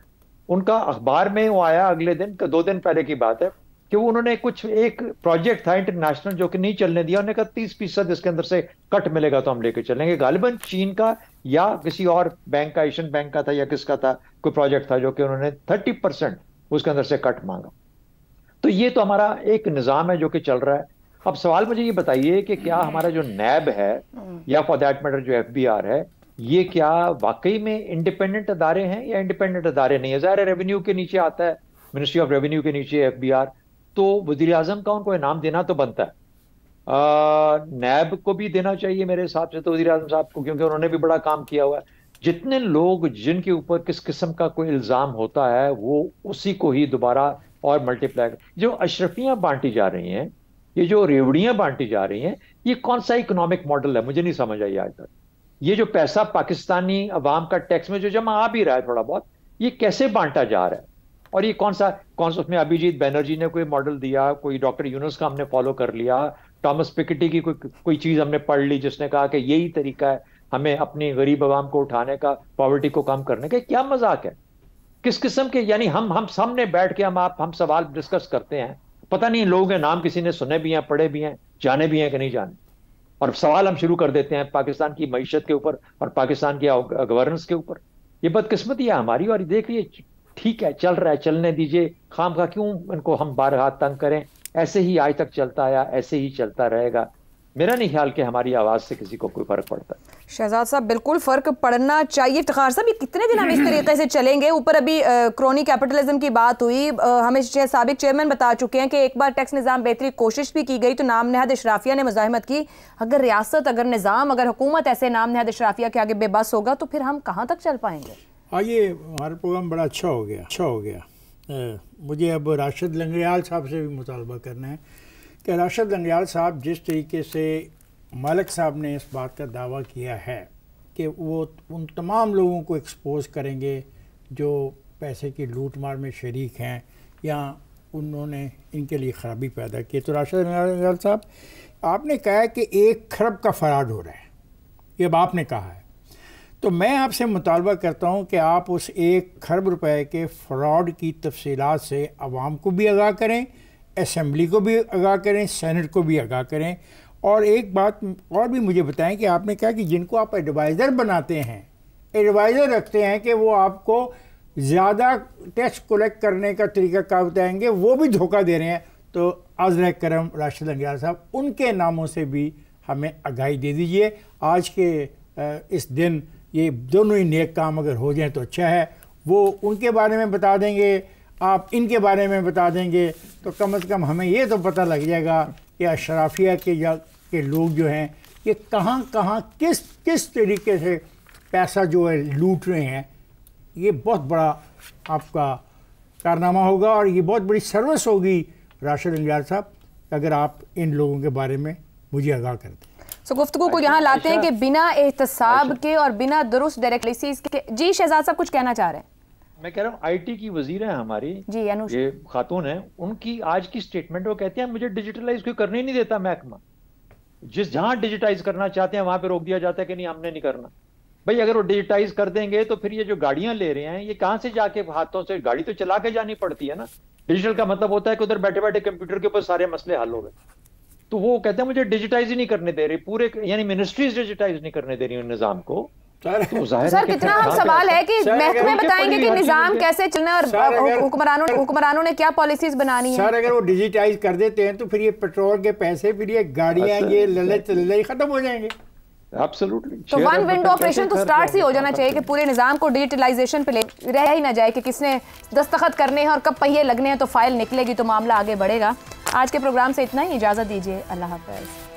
उनका अखबार में वो आया अगले दिन, 2 दिन पहले की बात है, कि उन्होंने कुछ एक प्रोजेक्ट था इंटरनेशनल जो कि नहीं चलने दिया। उन्होंने कहा 30% इसके अंदर से कट मिलेगा तो हम लेके चलेंगे। गालिबन चीन का या किसी और बैंक का, एशियन बैंक का था या किसका था, कोई प्रोजेक्ट था जो कि उन्होंने 30% उसके अंदर से कट मांगा। तो ये तो हमारा एक निज़ाम है जो कि चल रहा है। अब सवाल मुझे ये बताइए कि क्या हमारा जो नैब है या फॉर दैट मैटर जो FBR है, ये क्या वाकई में इंडिपेंडेंट अदारे हैं या इंडिपेंडेंट अदारे नहीं है? ज़ाहिर है रेवेन्यू के नीचे आता है, मिनिस्ट्री ऑफ रेवेन्यू के नीचे FBR, तो वजीर आजम का उनको इनाम देना तो बनता है। नैब को भी देना चाहिए मेरे हिसाब से तो वजीर आजम साहब को, क्योंकि उन्होंने भी बड़ा काम किया हुआ है। जितने लोग जिनके ऊपर किस किस्म का कोई इल्जाम होता है वो उसी को ही दोबारा और मल्टीप्लाई। जो अशरफियां बांटी जा रही हैं, ये जो रेवड़ियां बांटी जा रही हैं, ये कौन सा इकोनॉमिक मॉडल है? मुझे नहीं समझ आई आज तक। ये जो पैसा पाकिस्तानी अवाम का टैक्स में जो जमा आ भी रहा है थोड़ा बहुत, ये कैसे बांटा जा रहा है? और ये कौन सा उसमें अभिजीत बैनर्जी ने कोई मॉडल दिया, कोई डॉक्टर यूनुस का हमने फॉलो कर लिया, टॉमस पिकेटी की कोई चीज हमने पढ़ ली जिसने कहा कि यही तरीका है हमें अपनी गरीब अवाम को उठाने का, पॉवर्टी को कम करने का? क्या मजाक है? किस किस्म के, यानी हम सामने बैठ के हम सवाल डिस्कस करते हैं, पता नहीं लोगों के नाम किसी ने सुने भी हैं, पढ़े भी हैं, जाने भी हैं कि नहीं जाने, और सवाल हम शुरू कर देते हैं पाकिस्तान की मईशत के ऊपर और पाकिस्तान की गवर्नेंस के ऊपर। ये बदकिस्मती है हमारी। और देखिए ठीक है, चल रहा है, चलने दीजिए, खाम खा क्यों इनको हम बारहा तंग करें? ऐसे ही आज तक चलता आया, ऐसे ही चलता रहेगा। मेरा नहीं ख्याल कि हमारी आवाज से किसी को कोई फर्क पड़ता है।
शहजाद साहब, बिल्कुल फर्क पड़ना चाहिए। इफ्तिखार साहब, ये कितने दिन हम इस तरीके से चलेंगे? ऊपर अभी क्रोनी कैपिटलिज्म की बात हुई, हमें साबिक चेयरमैन बता चुके हैं कि एक बार टैक्स निज़ाम बेहतरी कोशिश भी की गई तो नाम नहद अशराफिया ने मुजाहिमत की। अगर रियासत, अगर निज़ाम, अगर हुकूमत ऐसे नाम नहद अशराफिया के आगे बेबस होगा तो फिर हम कहाँ तक चल पाएंगे?
ये हमारा प्रोग्राम बड़ा अच्छा हो गया। मुझे अब राशिद लंगड़ियाल साहब से भी मुतालबा करना है कि राशिद लंगड़ियाल साहब जिस तरीके से मलिक साहब ने इस बात का दावा किया है कि वो उन तमाम लोगों को एक्सपोज करेंगे जो पैसे की लूट मार में शरीक हैं या उन्होंने इनके लिए ख़राबी पैदा की, तो राशिद लंगड़ियाल साहब आपने कहा है कि 1 खरब का फ़राड हो रहा है, ये अब आपने कहा है। तो मैं आपसे मुतालबा करता हूं कि आप उस 1 खरब रुपए के फ्रॉड की तफसीलात से आवाम को भी आगाह करें, असेंबली को भी आगाह करें, सेनेट को भी आगाह करें। और एक बात और भी मुझे बताएं कि आपने कहा कि जिनको आप एडवाइज़र बनाते हैं, एडवाइज़र रखते हैं कि वो आपको ज़्यादा टैक्स कलेक्ट करने का तरीका क्या बताएंगे, वो भी धोखा दे रहे हैं। तो आज़रा करम राशिद लंगड़ियाल साहब, उनके नामों से भी हमें आगाही दे दीजिए। आज के इस दिन ये दोनों ही नेक काम अगर हो जाए तो अच्छा है। वो उनके बारे में बता देंगे, आप इनके बारे में बता देंगे, तो कम से कम हमें ये तो पता लग जाएगा कि अशराफिया के लोग जो हैं ये कहाँ कहाँ किस तरीके से पैसा जो है लूट रहे हैं। ये बहुत बड़ा आपका कारनामा होगा और ये बहुत बड़ी सर्विस होगी राशिद लंगड़ियाल साहब, अगर आप इन लोगों के बारे में मुझे आगाह कर दें।
तो गुफ्तगू को यहाँ लाते हैं कि बिना एहतसाब के और बिना दुरुस्त डायरेक्टलिसिस के। जी शहजाद साहब कुछ कहना चाह रहे हैं?
मैं कह रहा हूँ IT की वजीर है हमारी
जी,
ये खातून है, उनकी आज की स्टेटमेंट वो कहते हैं मुझे डिजिटलाइज कोई करने ही नहीं देता महकमा। जहां डिजिटाइज करना चाहते हैं वहां पे रोक दिया जाता है कि नहीं हमने नहीं करना। भाई अगर वो डिजिटाइज कर देंगे तो फिर ये जो गाड़ियां ले रहे हैं ये कहां से जाके हाथों से, गाड़ी तो चला के जानी पड़ती है ना। डिजिटल का मतलब होता है कि उधर बैठे बैठे कंप्यूटर के ऊपर सारे मसले हल हो गए। तो वो कहते हैं मुझे डिजिटाइज ही नहीं करने दे रही, पूरे यानी मिनिस्ट्रीज डिजिटाइज नहीं करने दे रही निजाम को। तो
सर कितना हम सवाल है कि महकमे बताएंगे कि निजाम कैसे चलना है और हुक्मरानों ने क्या पॉलिसीज बनानी है।
सर अगर वो डिजिटाइज कर देते हैं तो फिर ये पेट्रोल के पैसे, फिर ये गाड़ियां, ये लल्ले खत्म हो जाएंगे।
एब्सोल्युटली।
तो वन विंडो ऑपरेशन तो स्टार्ट ही हो जाना चाहिए कि पूरे निजाम को डिजिटलाइजेशन पे रह ही ना जाए कि किसने दस्तखत करने हैं और कब पहिए लगने हैं, तो फाइल निकलेगी तो मामला आगे बढ़ेगा। आज के प्रोग्राम से इतना ही, इजाजत दीजिए, अल्लाह हाफ़िज़।